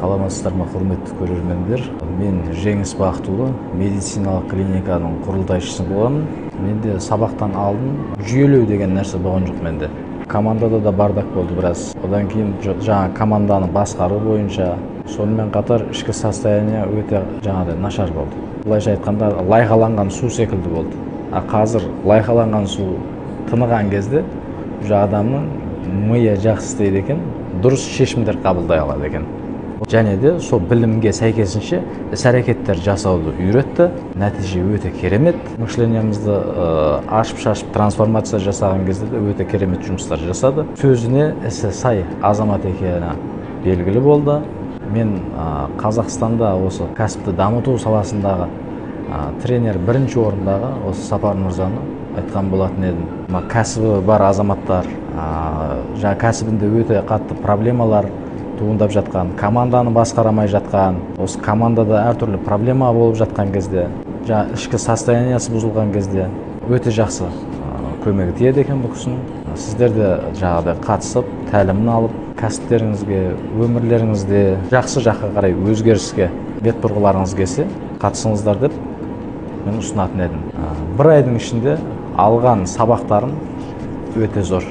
Саламатсыздар ма, құрметті көрермендер. Мен Жеңіс Бақтылы, медициналық клиниканың құрылтайшысы боламын. Менде сабақтан алдын жүйелеу деген нәрсе болған жоқ менде. Командада да бардақ болды біраз. Одан кейін жаңа команданы басқару бойынша, сонымен қатар ішкі состояние өте жаңағыдай нашар болды. Былайша айтқанда лайқаланған су секілді болды. Қазір лайқаланған су тыныған кезде адамның миы жақсы істейді екен, дұрыс шешімдер қабылдай алады екен. Және де сол білімге сәйкесінше іс-әрекеттер жасауды үйретті. Нәтиже өте керемет. Мышлениемізді ашып-шашып трансформация жасаған кезде де өте керемет жұмыстар жасады. Сөзіне ісі сай азамат екені белгілі болды. Мен Қазақстанда осы кәсіпті дамыту саласындағы тренер бірінші орындағы осы Сапар Мырзаны айтқан болатын едім. Кәсібі бар азаматтар, кәсібінде өте қатты проблемалар туындап жатқан, команданы басқарамай жатқан, осы командада әртүрлі проблема болып жатқан кезде, ішкі состояниясы бұзылған кезде өте жақсы көмегі тиеді екен бұл кісінің. Сіздер де жаңағыдай қатысып, тәлімін алып, кәсіптеріңізге, өмірлеріңізде жақсы жаққа қарай өзгеріске бет бұрғыларыңыз келсе, қатысыңыздар деп мен ұсынатын едім. Бір айдың ішінде алған сабақтарым өте зор.